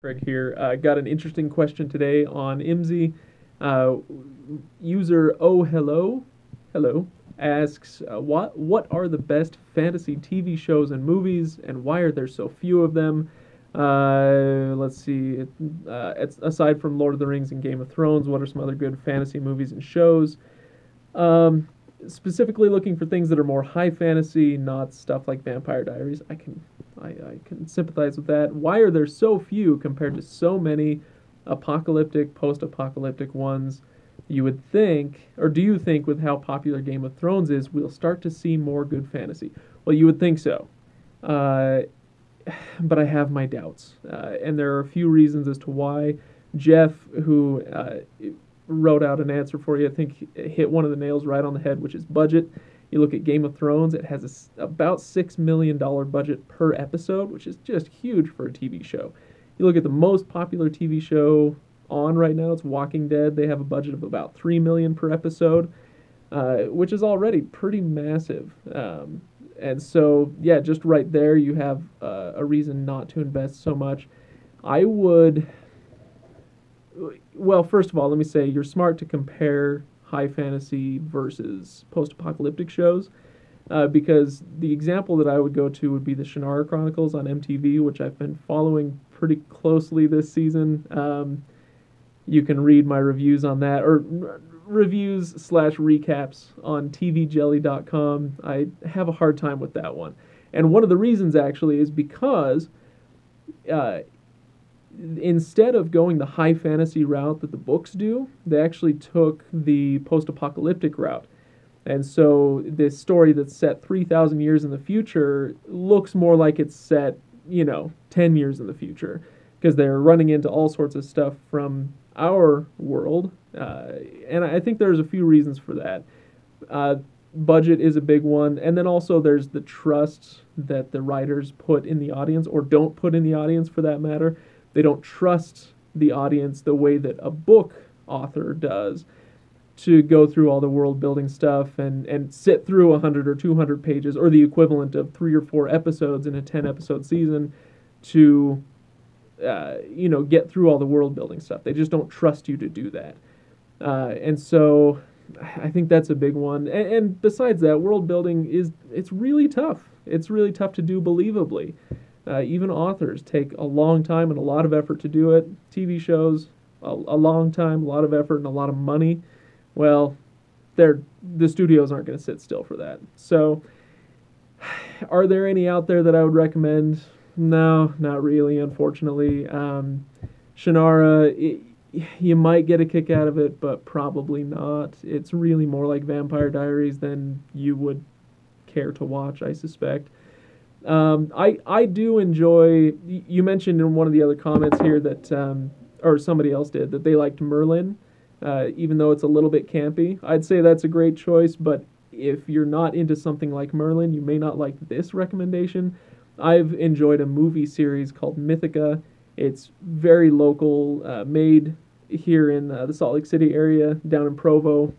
Greg here. Got an interesting question today on Imzy. Uh, User Oh Hello asks, what are the best fantasy TV shows and movies, and why are there so few of them? Let's see. Aside from Lord of the Rings and Game of Thrones, what are some other good fantasy movies and shows? Um, Specifically looking for things that are more high fantasy, not stuff like Vampire Diaries. I can sympathize with that. Why are there so few compared to so many apocalyptic, post-apocalyptic ones? You would think, or do you think, with how popular Game of Thrones is, we'll start to see more good fantasy? Well, you would think so. Uh, but I have my doubts. And there are a few reasons as to why. Jeff, who wrote out an answer for you, I think hit one of the nails right on the head, which is budget. You look at Game of Thrones, it has about $6 million budget per episode, which is just huge for a TV show. You look at the most popular TV show on right now, it's Walking Dead. They have a budget of about $3 million per episode, which is already pretty massive. And so, yeah, just right there, you have a reason not to invest so much. I would, well, first of all, let me say you're smart to compare high fantasy versus post-apocalyptic shows, because the example that I would go to would be the Shannara Chronicles on MTV, which I've been following pretty closely this season. You can read my reviews on that, or reviews slash recaps on tvjelly.com. I have a hard time with that one. And one of the reasons, actually, is because uh, instead of going the high fantasy route that the books do, they actually took the post-apocalyptic route. And so this story that's set 3,000 years in the future looks more like it's set, 10 years in the future, because they're running into all sorts of stuff from our world. And I think there's a few reasons for that. Budget is a big one. And then also there's the trust that the writers put in the audience, or don't put in the audience for that matter. They don't trust the audience the way that a book author does, to go through all the world building stuff and sit through 100 or 200 pages, or the equivalent of 3 or 4 episodes in a 10 episode season, to get through all the world building stuff. They just don't trust you to do that. And so I think that's a big one. And besides that, world building it's really tough. It's really tough to do believably. Even authors take a long time and a lot of effort to do it. TV shows, a long time, a lot of effort, and a lot of money. Well, the studios aren't going to sit still for that. So, are there any out there that I would recommend? No, not really, unfortunately. Shannara, you might get a kick out of it, but probably not. It's really more like Vampire Diaries than you would care to watch, I suspect. I do enjoy. You mentioned in one of the other comments here that, or somebody else did, that they liked Merlin, even though it's a little bit campy. I'd say that's a great choice, but if you're not into something like Merlin, you may not like this recommendation. I've enjoyed a movie series called Mythica. It's very local, made here in the Salt Lake City area, down in Provo.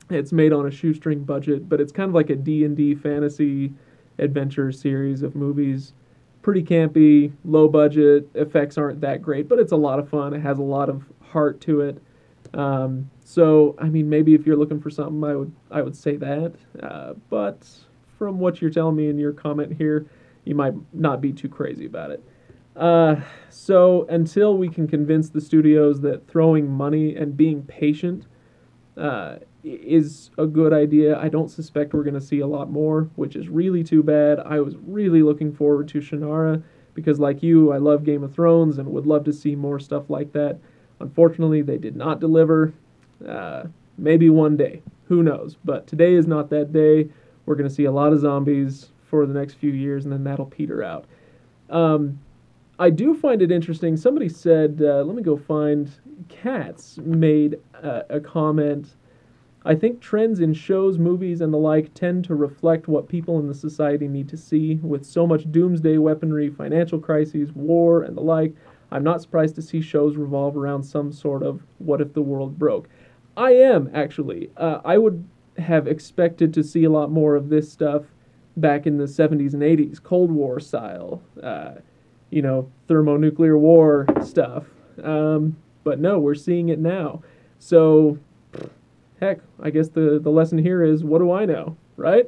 It's made on a shoestring budget, but it's kind of like a D&D fantasy adventure series of movies. Pretty campy, low budget, effects aren't that great, but it's a lot of fun. It has a lot of heart to it. So I mean, maybe if you're looking for something, I would say that. But from what you're telling me in your comment here, you might not be too crazy about it. So until we can convince the studios that throwing money and being patient is a good idea, I don't suspect we're going to see a lot more, which is really too bad. I was really looking forward to Shannara because, like you, I love Game of Thrones and would love to see more stuff like that. Unfortunately, they did not deliver. Maybe one day. Who knows? But today is not that day. We're going to see a lot of zombies for the next few years, and then that'll peter out. I do find it interesting. Somebody said, let me go find, Cats made a comment. I think trends in shows, movies, and the like tend to reflect what people in the society need to see. With so much doomsday weaponry, financial crises, war, and the like, I'm not surprised to see shows revolve around some sort of what if the world broke. I am, actually. I would have expected to see a lot more of this stuff back in the 70s and 80s, Cold War style. thermonuclear war stuff. But no, we're seeing it now. So, heck, I guess the lesson here is, what do I know, right?